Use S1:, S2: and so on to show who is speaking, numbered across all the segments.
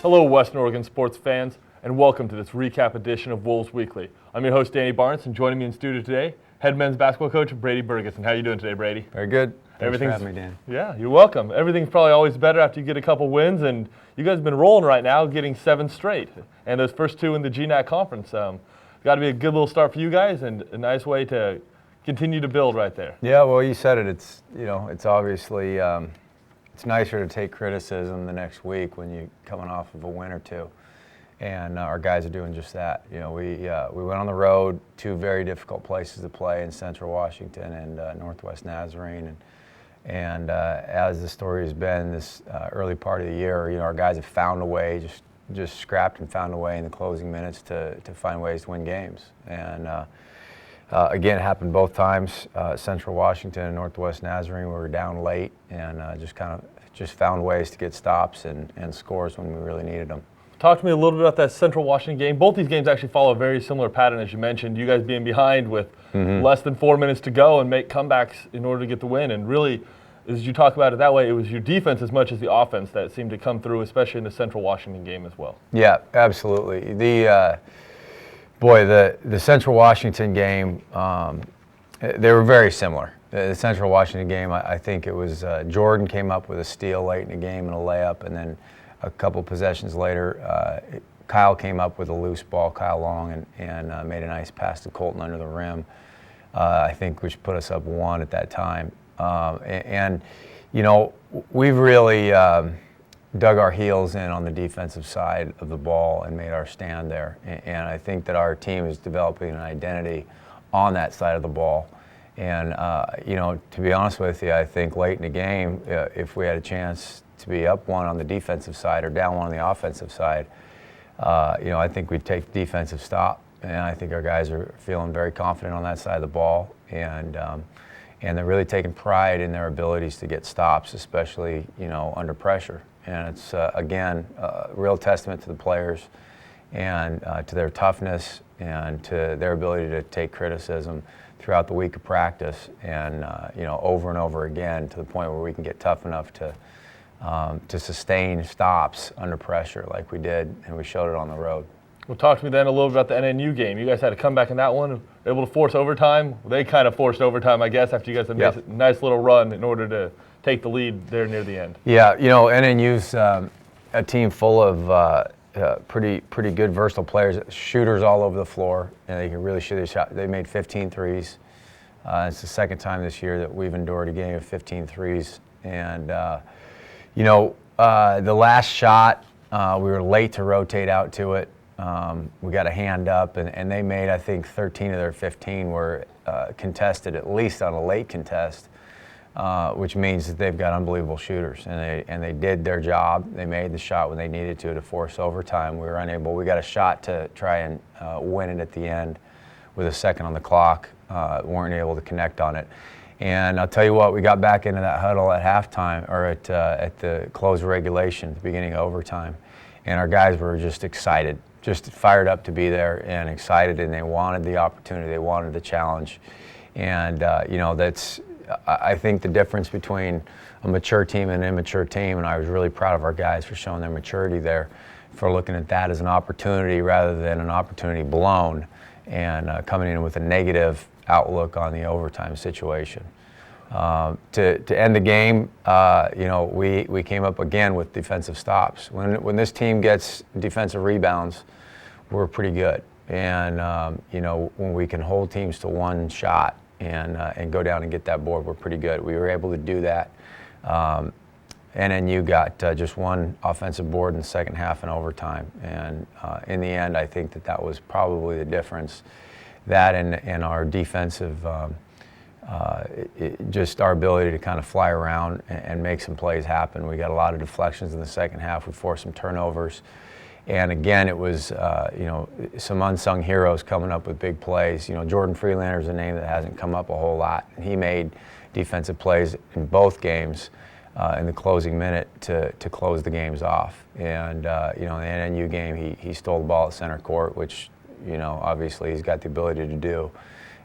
S1: Hello, Western Oregon sports fans, and welcome to this recap edition of Wolves Weekly. I'm your host, Danny Barnes, and joining me in studio today, head men's basketball coach Brady Bergeson. How are you doing today, Brady?
S2: Very good. Thanks for
S1: Everything's
S2: having me, Dan.
S1: Yeah, you're welcome. Everything's probably always better after you get a couple wins, and you guys have been rolling right now, getting 7 straight, and those first 2 in the GNAC conference. Got to be a good little start for you guys, and a nice way to continue to build right there.
S2: Yeah, well, you said it. It's obviously it's nicer to take criticism the next week when you're coming off of a win or two, and our guys are doing just that. We went on the road, 2 very difficult places to play in Central Washington and Northwest Nazarene, and as the story has been this early part of the year, our guys have found a way, just scrapped and found a way in the closing minutes to find ways to win games. And again, it happened both times. Central Washington and Northwest Nazarene, we were down late and just found ways to get stops and scores when we really needed them.
S1: Talk to me a little bit about that Central Washington game. Both these games actually follow a very similar pattern, as you mentioned. You guys being behind with less than 4 minutes to go and make comebacks in order to get the win. And really, as you talk about it that way, it was your defense as much as the offense that seemed to come through, especially in the Central Washington game as well.
S2: Yeah, absolutely. The Central Washington game, they were very similar. The Central Washington game, I think it was Jordan came up with a steal late in the game and a layup, and then a couple possessions later, Kyle came up with a loose ball, Kyle Long, and made a nice pass to Colton under the rim, I think, which put us up 1 at that time. We've really dug our heels in on the defensive side of the ball and made our stand there. And I think that our team is developing an identity on that side of the ball. And, to be honest with you, I think late in the game, if we had a chance to be up 1 on the defensive side or down 1 on the offensive side, I think we'd take the defensive stop. And I think our guys are feeling very confident on that side of the ball. And they're really taking pride in their abilities to get stops, especially, under pressure. And it's, again, a real testament to the players and to their toughness and to their ability to take criticism throughout the week of practice and, over and over again to the point where we can get tough enough to sustain stops under pressure like we did, and we showed it on the road.
S1: Well, talk to me then a little bit about the NNU game. You guys had to come back in that one, able to force overtime. They kind of forced overtime, I guess, after you guys had made a nice little run in order to take the lead there near the end.
S2: Yeah, NNU's a team full of pretty good, versatile players, shooters all over the floor, and they can really shoot their shot. They made 15 threes. It's the second time this year that we've endured a game of 15 threes. And, the last shot, we were late to rotate out to it. We got a hand up, and they made, I think, 13 of their 15 were contested, at least on a late contest, which means that they've got unbelievable shooters, and they did their job. They made the shot when they needed to force overtime. We were unable. We got a shot to try and win it at the end with a second on the clock. Weren't able to connect on it. And I'll tell you what, we got back into that huddle at halftime, or at the close of regulation, at the beginning of overtime, and our guys were just excited, just fired up to be there and excited, and they wanted the opportunity, they wanted the challenge. And, that's, I think, the difference between a mature team and an immature team, and I was really proud of our guys for showing their maturity there, for looking at that as an opportunity rather than an opportunity blown, and coming in with a negative outlook on the overtime situation. To end the game, we came up again with defensive stops. When this team gets defensive rebounds, we're pretty good. And when we can hold teams to 1 shot and go down and get that board, we're pretty good. We were able to do that. NNU got just 1 offensive board in the second half in overtime. And in the end, I think that was probably the difference. That and our defensive, just our ability to kind of fly around and make some plays happen. We got a lot of deflections in the second half. We forced some turnovers. And again, it was, some unsung heroes coming up with big plays. Jordan Freelander is a name that hasn't come up a whole lot. And he made defensive plays in both games in the closing minute to close the games off. And, in the NNU game, he stole the ball at center court, which, obviously he's got the ability to do,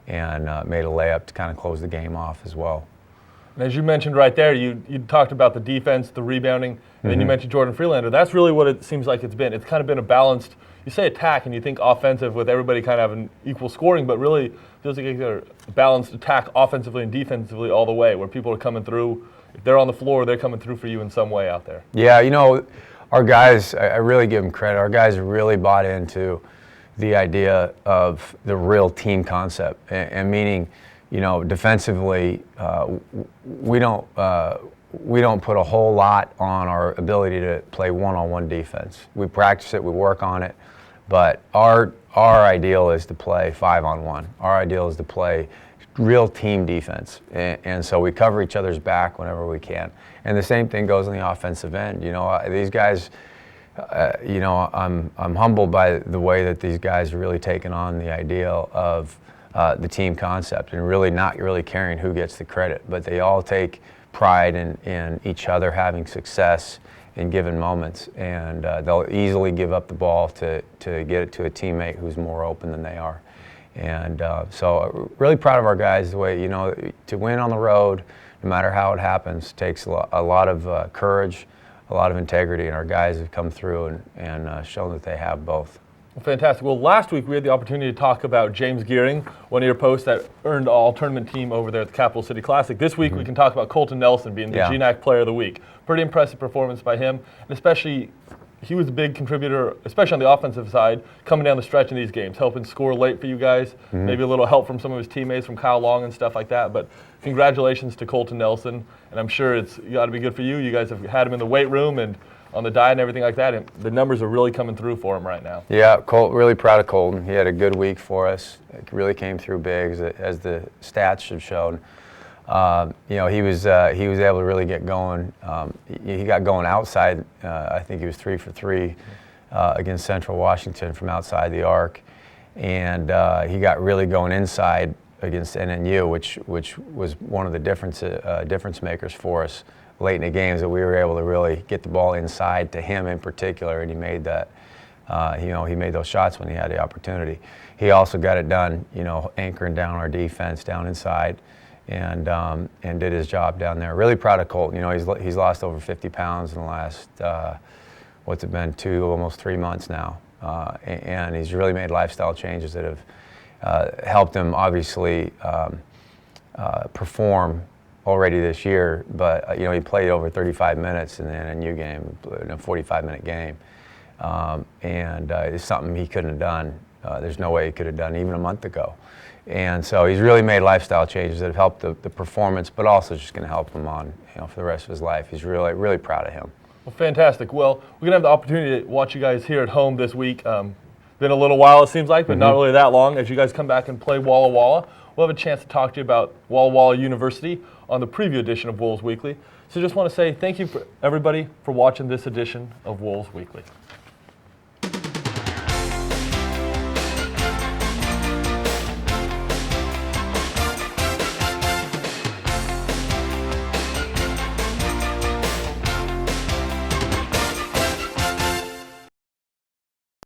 S2: and made a layup to kind of close the game off as well.
S1: And as you mentioned right there, you talked about the defense, the rebounding, and then you mentioned Jordan Freelander. That's really what it seems like it's been. It's kind of been a balanced, you say attack and you think offensive with everybody kind of having equal scoring, but really feels like it's a balanced attack offensively and defensively all the way, where people are coming through. If they're on the floor, they're coming through for you in some way out there.
S2: Yeah, you know, our guys, I really give them credit. Our guys really bought into the idea of the real team concept, and meaning, you know, defensively, we don't put a whole lot on our ability to play one-on-one defense. We practice it, we work on it, but our ideal is to play 5-on-1. Our ideal is to play real team defense, and so we cover each other's back whenever we can. And the same thing goes on the offensive end. You know, these guys. You know, I'm humbled by the way that these guys are really taking on the ideal of the team concept and really not really caring who gets the credit, but they all take pride in each other having success in given moments, and they'll easily give up the ball to get it to a teammate who's more open than they are. And so really proud of our guys, the way, you know, to win on the road, no matter how it happens, takes a lot of courage, a lot of integrity, and our guys have come through and shown that they have both.
S1: Well, fantastic. Well, last week we had the opportunity to talk about James Gearing, one of your posts that earned all-tournament team over there at the Capital City Classic. This week we can talk about Colton Nelson being the GNAC Player of the Week. Pretty impressive performance by him, and especially he was a big contributor, especially on the offensive side, coming down the stretch in these games, helping score late for you guys, maybe a little help from some of his teammates, from Kyle Long and stuff like that. But congratulations to Colton Nelson, and I'm sure it's got to be good for you. You guys have had him in the weight room and on the diet and everything like that, and the numbers are really coming through for him right now.
S2: Yeah, really proud of Colton. He had a good week for us. It really came through big, as the stats have shown. You know, he was able to really get going. He got going outside. I think he was 3 for 3 against Central Washington from outside the arc, and he got really going inside against NNU, which was one of the difference makers for us late in the games, that we were able to really get the ball inside to him in particular, and he made that. You know, he made those shots when he had the opportunity. He also got it done, you know, anchoring down our defense down inside, and did his job down there. Really proud of Colton. You know, he's lost over 50 pounds in the last what's it been, almost 3 months now, and he's really made lifestyle changes that have helped him obviously perform already this year. But you know, he played over 35 minutes in the NNU game, in a 45-minute game, and it's something he couldn't have done. There's no way he could have done even a month ago. And so he's really made lifestyle changes that have helped the performance, but also just going to help him on, you know, for the rest of his life. He's really proud of him.
S1: Well, fantastic. Well, we're going to have the opportunity to watch you guys here at home this week. Been a little while, it seems like, but not really that long. As you guys come back and play Walla Walla, we'll have a chance to talk to you about Walla Walla University on the preview edition of Wolves Weekly. So just want to say thank you for everybody for watching this edition of Wolves Weekly.